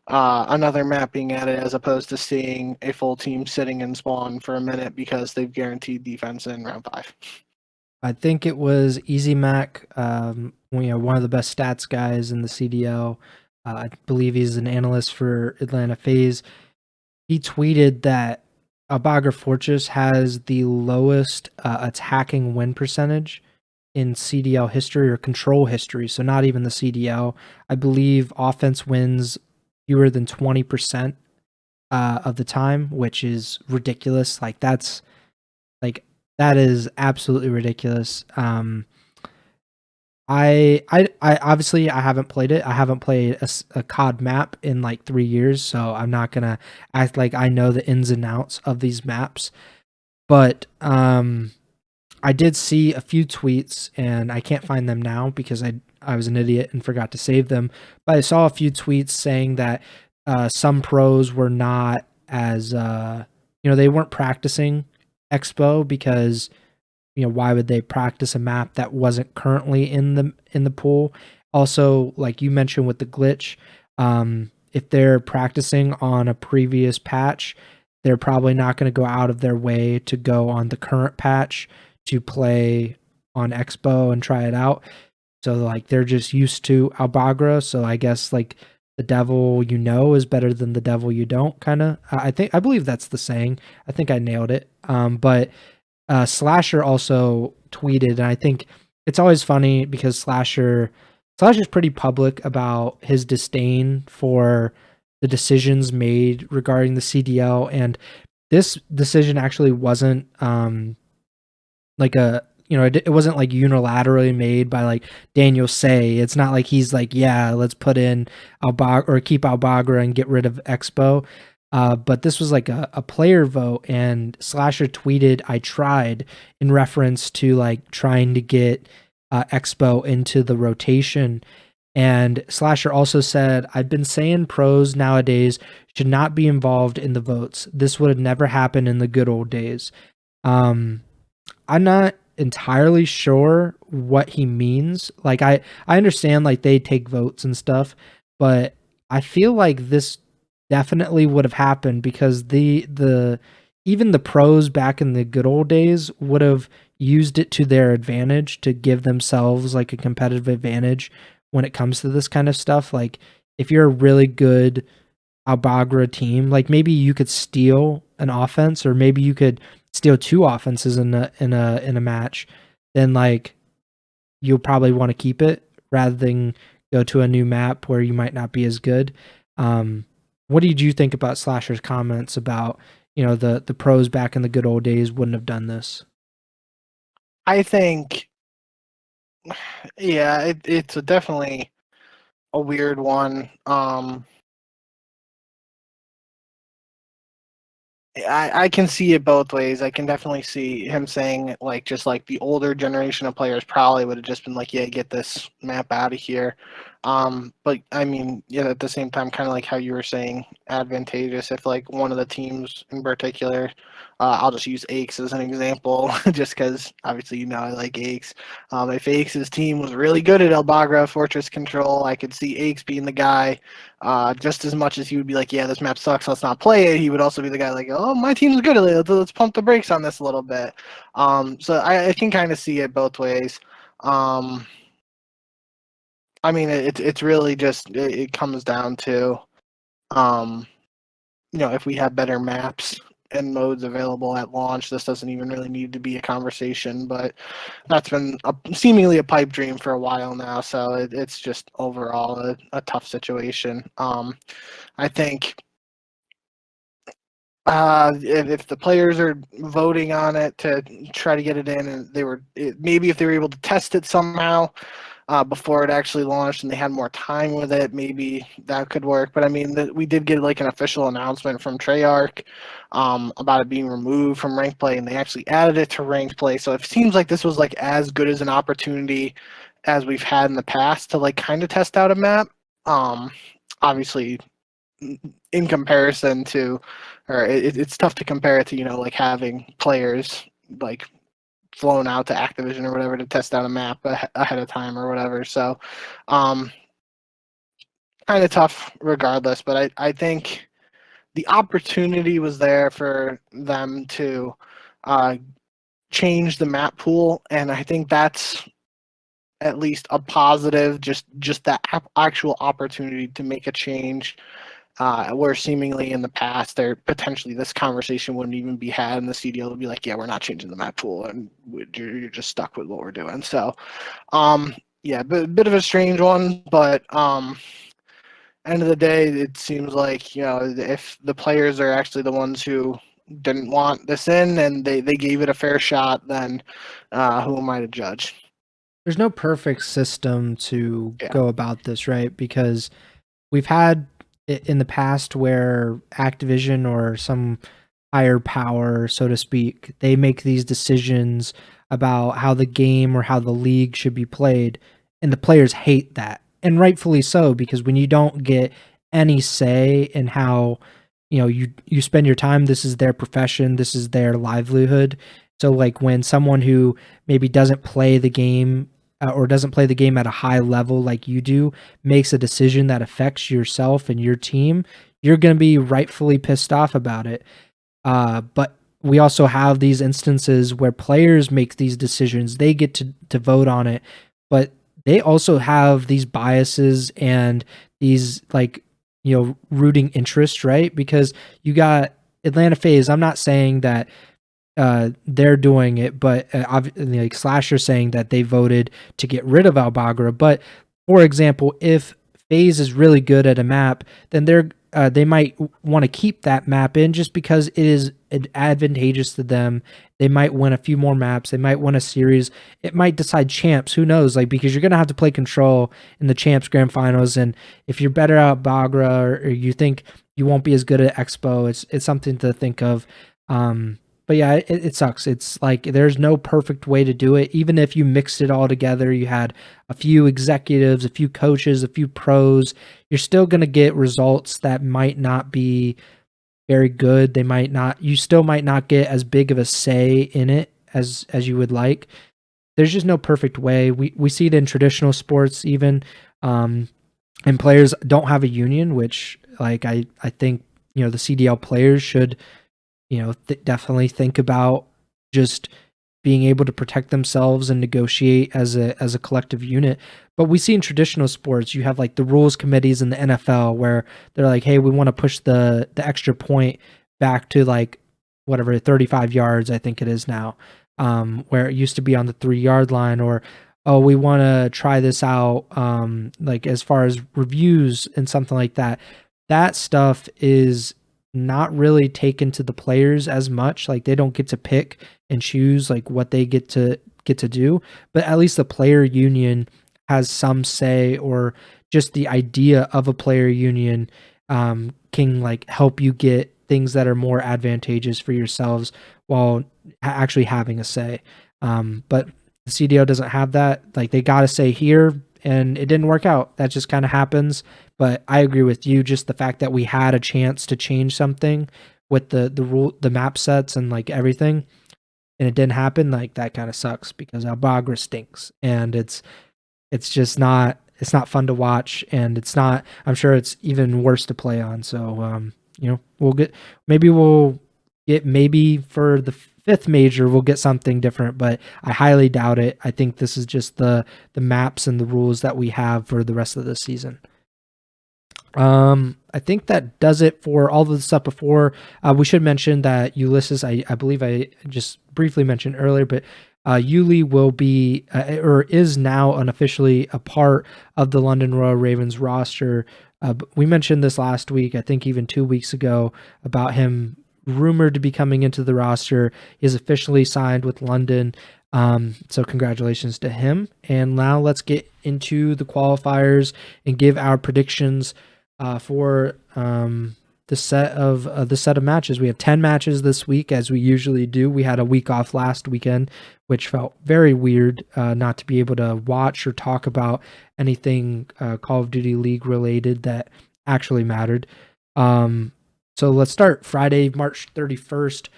B: another map being added as opposed to seeing a full team sitting in spawn for a minute because they've guaranteed defense in round 5.
A: I think it was Easy Mac, one of the best stats guys in the CDL. I believe he's an analyst for Atlanta FaZe. He tweeted that Albagra Fortress has the lowest attacking win percentage in CDL history or control history, so not even the CDL. I believe offense wins fewer than 20% of the time, which is ridiculous. That is absolutely ridiculous. I obviously I haven't played it. I haven't played a COD map in like 3 years, so I'm not gonna act like I know the ins and outs of these maps. But I did see a few tweets, and I can't find them now because I was an idiot and forgot to save them. But I saw a few tweets saying that some pros were not as they weren't practicing Expo because why would they practice a map that wasn't currently in the pool? Also, like you mentioned with the glitch, if they're practicing on a previous patch, they're probably not going to go out of their way to go on the current patch to play on Expo and try it out. So like they're just used to Albagra. So I guess like the devil is better than the devil you don't, kind of. I believe that's the saying. I think I nailed it. But Slasher also tweeted, and I think it's always funny because Slasher's pretty public about his disdain for the decisions made regarding the CDL, and this decision actually wasn't it wasn't like unilaterally made by like Daniel Say. It's not like he's like, yeah, let's put in Albagra or keep Albagra and get rid of Expo. But this was like a player vote, and Slasher tweeted, "I tried," in reference to like trying to get Expo into the rotation. And Slasher also said, "I've been saying pros nowadays should not be involved in the votes. This would have never happened in the good old days." I'm not entirely sure what he means. Like I understand like they take votes and stuff, but I feel like this definitely would have happened because the even the pros back in the good old days would have used it to their advantage to give themselves like a competitive advantage when it comes to this kind of stuff. Like if you're a really good Albagra team, like maybe you could steal an offense, or maybe you could steal 2 offenses in a match, then like you'll probably want to keep it rather than go to a new map where you might not be as good. What did you think about Slasher's comments about the pros back in the good old days wouldn't have done this?
B: I think, yeah, it's definitely a weird one. I can see it both ways. I can definitely see him saying like just like the older generation of players probably would have just been like, yeah, get this map out of here. But I mean, yeah, at the same time, kind of like how you were saying, advantageous if like one of the teams in particular, I'll just use Aches as an example, just because obviously I like Aches. If Aches' team was really good at El Bagra Fortress Control, I could see Aches being the guy. Just as much as he would be like, yeah, this map sucks, let's not play it. He would also be the guy like, oh, my team's good at it, let's pump the brakes on this a little bit. So I can kind of see it both ways. I mean, it's really just it comes down to, if we have better maps and modes available at launch, this doesn't even really need to be a conversation. But that's been seemingly a pipe dream for a while now, so it's just overall a tough situation. I think if the players are voting on it to try to get it in, and maybe if they were able to test it somehow before it actually launched and they had more time with it, maybe that could work. But I mean, we did get like an official announcement from Treyarch about it being removed from ranked play, and they actually added it to ranked play. So it seems like this was like as good as an opportunity as we've had in the past to like kind of test out a map. Obviously, in comparison to, or it's tough to compare it to, like having players like flown out to Activision or whatever to test out a map ahead of time or whatever. So kind of tough regardless, but I think the opportunity was there for them to change the map pool, and I think that's at least a positive, just that actual opportunity to make a change. Where seemingly in the past, potentially this conversation wouldn't even be had, and the CDL would be like, "Yeah, we're not changing the map pool, and you're just stuck with what we're doing." So, yeah, bit of a strange one, but end of the day, it seems like if the players are actually the ones who didn't want this in and they gave it a fair shot, then who am I to judge?
A: There's no perfect system to go about this, right? Because we've had in the past where Activision or some higher power, so to speak, they make these decisions about how the game or how the league should be played, and the players hate that, and rightfully so, because when you don't get any say in how you spend your time, this is their profession, this is their livelihood. So like when someone who maybe doesn't play the game or doesn't play the game at a high level like you do makes a decision that affects yourself and your team, you're going to be rightfully pissed off about it. But we also have these instances where players make these decisions. They get to vote on it, but they also have these biases and these rooting interests, right? Because you got Atlanta FaZe. I'm not saying that they're doing it, but like Slasher saying that they voted to get rid of Al Bagra. But for example, if FaZe is really good at a map, then they might want to keep that map in just because it is advantageous to them. They might win a few more maps. They might win a series. It might decide champs. Who knows? Like, because you're going to have to play Control in the champs grand finals. And if you're better at Bagra or you think you won't be as good at Expo, it's something to think of. But yeah, it sucks. It's like there's no perfect way to do it. Even if you mixed it all together, you had a few executives, a few coaches, a few pros, you're still going to get results that might not be very good. You still might not get as big of a say in it as you would like. There's just no perfect way. We see it in traditional sports even, and players don't have a union, which like I think the CDL players should definitely think about just being able to protect themselves and negotiate as a collective unit. But we see in traditional sports, you have like the rules committees in the NFL where they're like, hey, we want to push the extra point back to like whatever 35 yards, I think it is now, where it used to be on the 3-yard line, or oh, we want to try this out, like as far as reviews and something like that. That stuff is not really taken to the players as much. Like they don't get to pick and choose like what they get to do, but at least the player union has some say, or just the idea of a player union can like help you get things that are more advantageous for yourselves while actually having a say. But the CDO doesn't have that. Like they got to say here, and it didn't work out. That just kind of happens. But I agree with you. Just the fact that we had a chance to change something with the map sets and like everything, and it didn't happen. Like that kind of sucks because Albagra stinks, and it's just not fun to watch, and it's not. I'm sure it's even worse to play on. So we'll get maybe for the fifth major we'll get something different, but I highly doubt it. I think this is just the maps and the rules that we have for the rest of the season. I think that does it for all of the stuff before. We should mention that Ulysses, I believe I just briefly mentioned earlier, but Yuli will be or is now unofficially a part of the London Royal Ravens roster. We mentioned this last week, I think even 2 weeks ago, about him rumored to be coming into the roster. He is officially signed with London. So congratulations to him. And now let's get into the qualifiers and give our predictions for the set of matches. We have 10 matches this week, as we usually do. We had a week off last weekend, which felt very weird not to be able to watch or talk about anything Call of Duty League related that actually mattered. So let's start Friday, March 31st.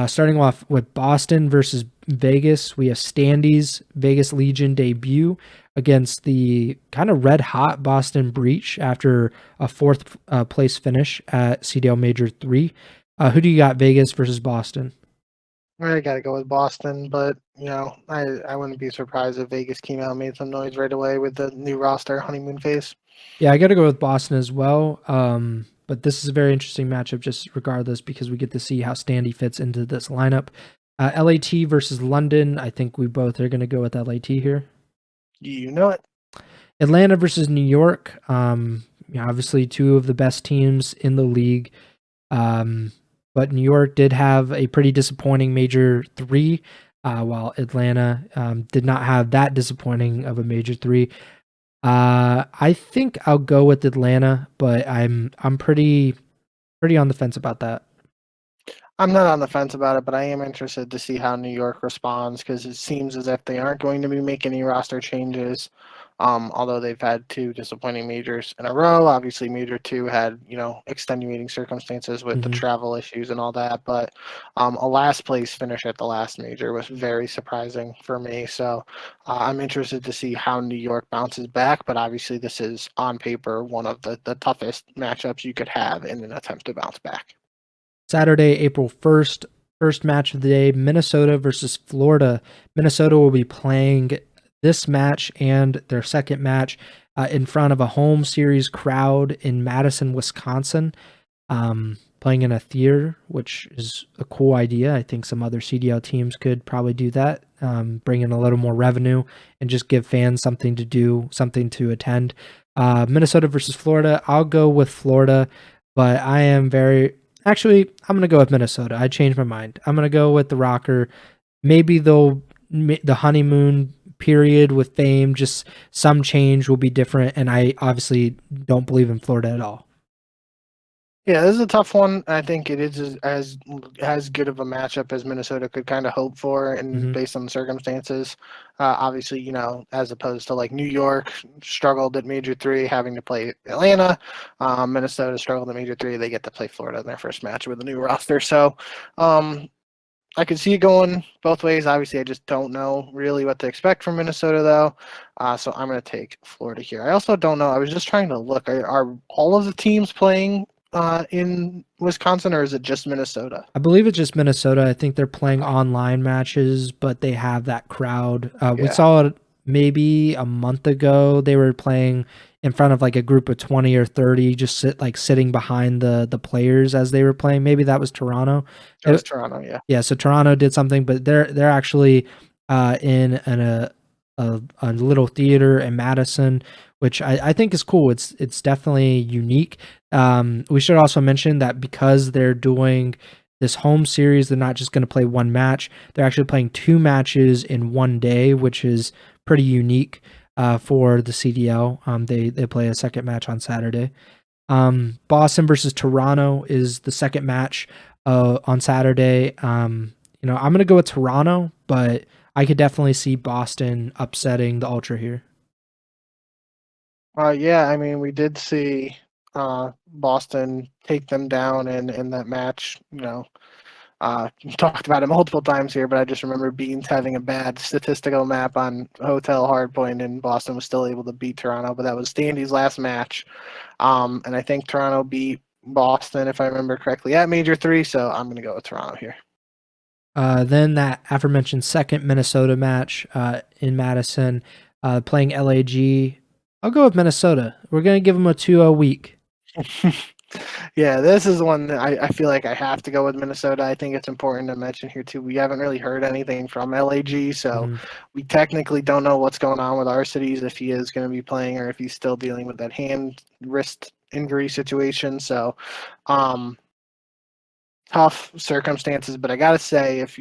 A: Starting off with Boston versus Vegas. We have Standy's Vegas Legion debut against the kind of red hot Boston Breach after a fourth place finish at CDL Major 3. Who do you got, Vegas versus Boston?
B: I got to go with Boston, but I wouldn't be surprised if Vegas came out and made some noise right away with the new roster honeymoon phase.
A: Yeah, I got to go with Boston as well. But this is a very interesting matchup, just regardless, because we get to see how Standy fits into this lineup. LAT versus London. I think we both are going to go with LAT here.
B: You know it.
A: Atlanta versus New York. Obviously, two of the best teams in the league. But New York did have a pretty disappointing Major 3, while Atlanta did not have that disappointing of a Major 3. I think I'll go with Atlanta, but I'm pretty on the fence about that.
B: I'm not on the fence about it, but I am interested to see how New York responds because it seems as if they aren't going to be making any roster changes. Although they've had 2 disappointing majors in a row. Obviously, Major 2 had, extenuating circumstances with the travel issues and all that. But a last place finish at the last major was very surprising for me. So I'm interested to see how New York bounces back. But obviously, this is on paper one of the toughest matchups you could have in an attempt to bounce back.
A: Saturday, April 1st, first match of the day, Minnesota versus Florida. Minnesota will be playing this match and their second match in front of a home series crowd in Madison, Wisconsin, playing in a theater, which is a cool idea. I think some other CDL teams could probably do that, bring in a little more revenue and just give fans something to do, something to attend. Minnesota versus Florida. I'll go with Florida, but I'm going to go with Minnesota. I changed my mind. I'm going to go with the RØKKR. Maybe the honeymoon period with fame, just some change will be different, and I obviously don't believe in Florida at all.
B: Yeah, this is a tough one. I think it is as good of a matchup as Minnesota could kind of hope for, and based on the circumstances. Obviously, as opposed to like New York struggled at Major 3 having to play Atlanta, Minnesota struggled at Major 3. They get to play Florida in their first match with a new roster. So I could see it going both ways. Obviously, I just don't know really what to expect from Minnesota, though. So I'm going to take Florida here. I also don't know. I was just trying to look. Are all of the teams playing in Wisconsin, or is it just Minnesota?
A: I believe it's just Minnesota. I think they're playing online matches, but they have that crowd. We saw it maybe a month ago. They were playing in front of like a group of 20 or 30, just sitting behind the players as they were playing. Maybe that was Toronto.
B: It was Toronto, yeah.
A: Yeah, so Toronto did something, but they're actually in a little theater in Madison, which I think is cool. It's definitely unique. We should also mention that because they're doing this home series, they're not just going to play one match. They're actually playing 2 matches in one day, which is pretty unique for the CDL. They play a second match on Saturday. Boston versus Toronto is the second match on Saturday. I'm going to go with Toronto, but I could definitely see Boston upsetting the Ultra here.
B: Yeah, I mean, we did see Boston take them down in that match. Talked about it multiple times here, but I just remember Beans having a bad statistical map on Hotel Hardpoint, and Boston was still able to beat Toronto. But that was Standy's last match, and I think Toronto beat Boston, if I remember correctly, at Major 3. So I'm going to go with Toronto here.
A: Then that aforementioned second Minnesota match in Madison, playing LAG. I'll go with Minnesota. We're going to give them a 2-0 week.
B: Yeah, this is one that I feel like I have to go with Minnesota. I think it's important to mention here too. We haven't really heard anything from LAG, so we technically don't know what's going on with Arcides, if he is going to be playing or if he's still dealing with that hand wrist injury situation. So, tough circumstances, but I gotta say, if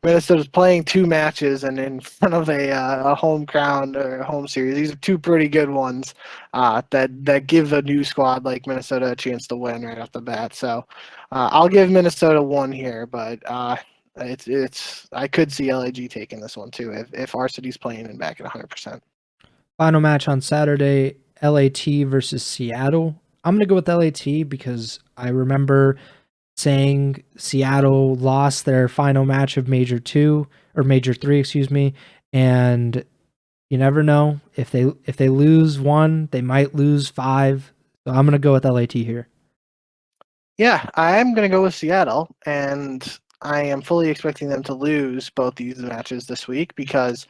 B: Minnesota's playing 2 matches and in front of a home crowd or a home series, these are 2 pretty good ones that give a new squad like Minnesota a chance to win right off the bat. So I'll give Minnesota 1 here, but it's I could see LAG taking this one too if Arcidy's playing and back at 100%.
A: Final match on Saturday, LAT versus Seattle. I'm gonna go with LAT because I remember saying Seattle lost their final match of Major 3, excuse me, and you never know, if they lose 1, they might lose 5. So I'm gonna go with LAT here.
B: Yeah, I'm gonna go with Seattle, and I am fully expecting them to lose both these matches this week because,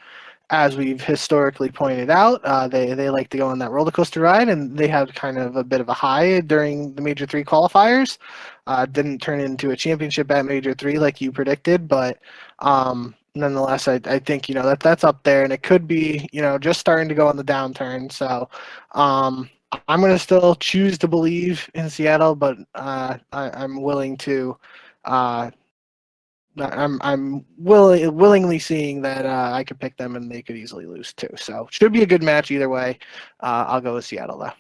B: as we've historically pointed out, they like to go on that roller coaster ride, and they had kind of a bit of a high during the Major 3 qualifiers. Didn't turn into a championship at Major 3 like you predicted, but nonetheless, I think that's up there, and it could be just starting to go on the downturn. So I'm going to still choose to believe in Seattle, but I'm willing to. I'm willingly seeing that I could pick them and they could easily lose too. So should be a good match either way. I'll go with Seattle though.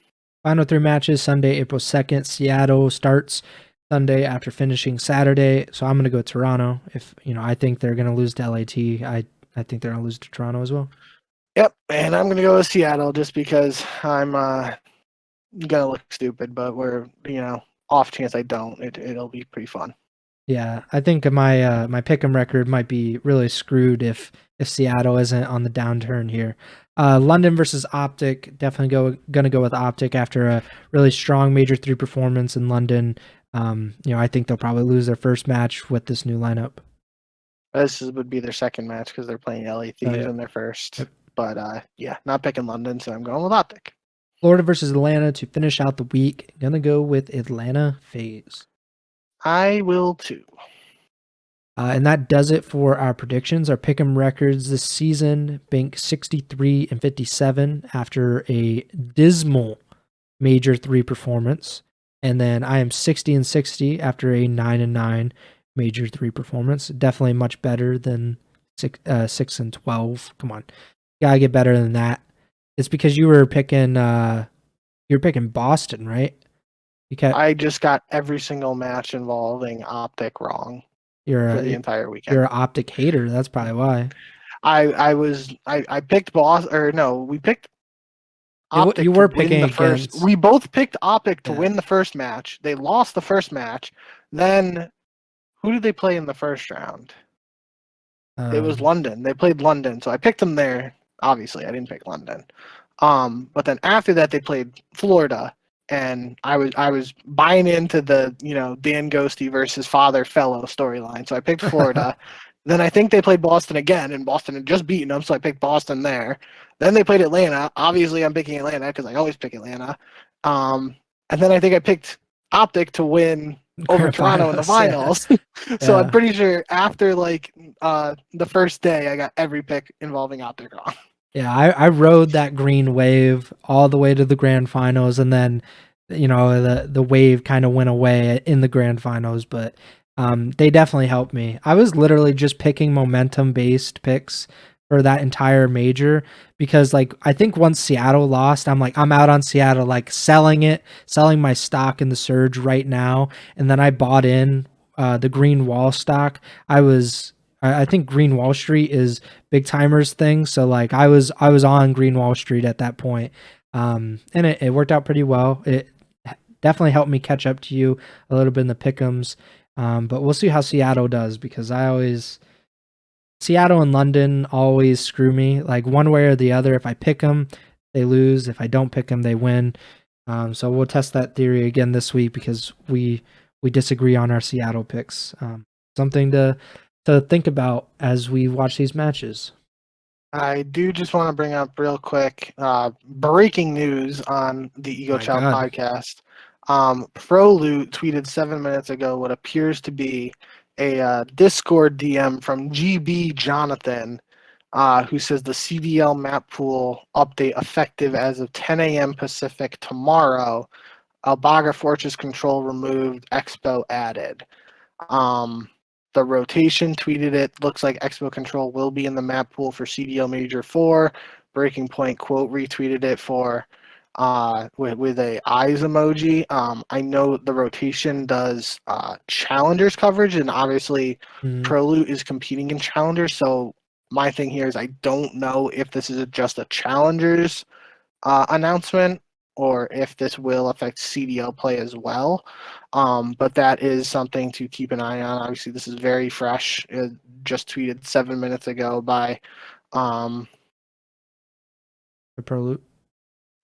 A: Final 3 matches Sunday, April 2nd. Seattle starts Sunday after finishing Saturday. So I'm gonna go Toronto. If I think they're gonna lose to LAT. I think they're gonna lose to Toronto as well.
B: Yep, and I'm gonna go with Seattle just because I'm gonna look stupid, but we're off chance I don't. It'll be pretty fun.
A: Yeah, I think my my pick'em record might be really screwed if Seattle isn't on the downturn here. London versus Optic, definitely gonna go with Optic after a really strong Major 3 performance in London. I think they'll probably lose their first match with this new lineup.
B: This would be their second match because they're playing LA Thieves in their first. Yep. But yeah, not picking London, so I'm going with Optic.
A: Florida versus Atlanta to finish out the week. Gonna go with Atlanta FaZe.
B: I will too.
A: And that does it for our predictions. Our pick'em records this season: Bink 63 and 57 after a dismal Major 3 performance, and then I am 60 and 60 after a 9 and 9 Major 3 performance. Definitely much better than 6 and 12. Come on, gotta get better than that. It's because you were picking Boston, right?
B: I just got every single match involving Optic wrong for the entire weekend.
A: You're an Optic hater. That's probably why.
B: I picked Boston, or no, we picked Optic.
A: You were picking the first.
B: We both picked Optic to win the first match. They lost the first match. Then, who did they play in the first round? It was London. They played London, so I picked them there. Obviously, I didn't pick London. But then after that, they played Florida. And I was buying into the Dan Ghosty versus Father Fellow storyline, so I picked Florida. Then I think they played Boston again, and Boston had just beaten them, so I picked Boston there. Then they played Atlanta. Obviously, I'm picking Atlanta because I always pick Atlanta. And then I think I picked Optic to win over Toronto in the finals. So I'm pretty sure after the first day, I got every pick involving Optic wrong.
A: Yeah, I rode that green wave all the way to the grand finals, and then the wave kind of went away in the grand finals, but they definitely helped me. I was literally just picking momentum based picks for that entire major because I think once Seattle lost, I'm out on Seattle, selling my stock in the Surge right now, and then I bought in the Green Wall stock. I think Green Wall Street is Big Timers thing, so I was on Green Wall Street at that point. And it worked out pretty well. It definitely helped me catch up to you a little bit in the pick'ems. But we'll see how Seattle does, because Seattle and London always screw me, like one way or the other. If I pick them, they lose. If I don't pick them, they win. So we'll test that theory again this week, because we disagree on our Seattle picks. Something to think about as we watch these matches.
B: I do just want to bring up real quick breaking news on the Ego Chall podcast. ProLoot tweeted 7 minutes ago what appears to be a Discord DM from GB Jonathan, who says the CDL map pool update effective as of 10 a.m. Pacific tomorrow. Albaga Fortress control removed, Expo added. The rotation tweeted it. Looks like Expo control will be in the map pool for CDL Major 4. Breaking Point quote retweeted it for with a eyes emoji. I know the rotation does challengers coverage, and obviously ProLoot is competing in challengers. So my thing here is I don't know if this is just a challengers announcement, or if this will affect CDL play as well. But that is something to keep an eye on. Obviously, this is very fresh. It just tweeted 7 minutes ago by
A: the ProLoot.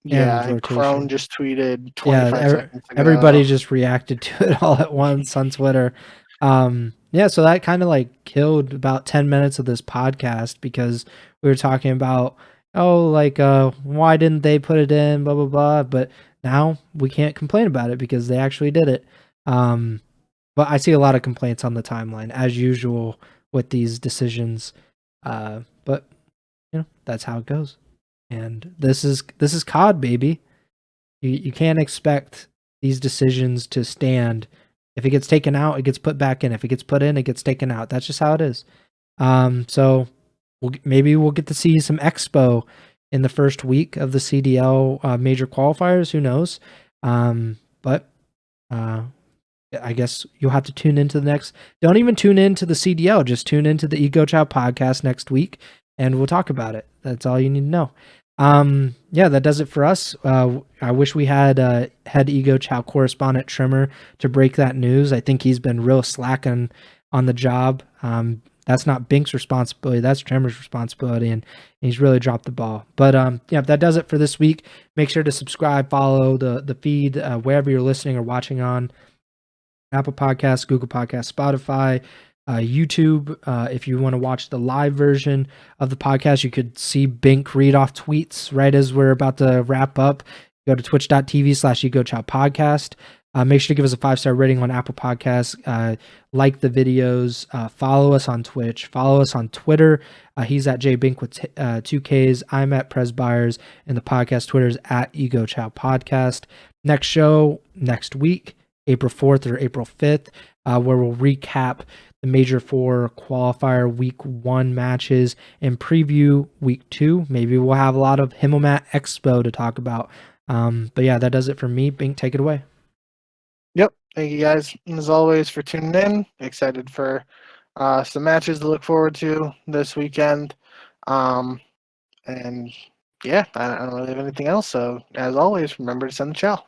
B: Yeah, and Crone just tweeted 25 seconds ago.
A: Everybody just reacted to it all at once on Twitter. Yeah, so that kind of like killed about 10 minutes of this podcast, because we were talking about, why didn't they put it in, blah, blah, blah. But now we can't complain about it because they actually did it. But I see a lot of complaints on the timeline, as usual with these decisions. But, that's how it goes. And this is COD, baby. You can't expect these decisions to stand. If it gets taken out, it gets put back in. If it gets put in, it gets taken out. That's just how it is. So maybe we'll get to see some Expo in the first week of the CDL major qualifiers. Who knows? But I guess you'll have to tune into the next. Don't even tune into the CDL. Just tune into the Ego Chall podcast next week, and we'll talk about it. That's all you need to know. Yeah, that does it for us. I wish we had head Ego Chall correspondent Trimmer to break that news. I think he's been real slack on the job. That's not Bink's responsibility. That's Trimmer's responsibility, and he's really dropped the ball. But yeah, that does it for this week. Make sure to subscribe, follow the feed wherever you're listening or watching on. Apple Podcasts, Google Podcasts, Spotify, YouTube. If you want to watch the live version of the podcast, you could see Bink read off tweets right as we're about to wrap up. Go to twitch.tv/Ego Chall Podcast. Make sure to give us a 5-star rating on Apple Podcasts. Like the videos. Follow us on Twitch. Follow us on Twitter. He's at JBink with 2Ks. I'm at Pres Byers, and the podcast Twitter is at Ego Chall Podcast. Next show next week, April 4th or April 5th, where we'll recap the Major 4 qualifier week 1 matches and preview week 2. Maybe we'll have a lot of Himmelmat Expo to talk about. But yeah, that does it for me. Bink, take it away.
B: Yep. Thank you guys, as always, for tuning in. Excited for some matches to look forward to this weekend. And yeah, I don't really have anything else. So as always, remember to send the chow.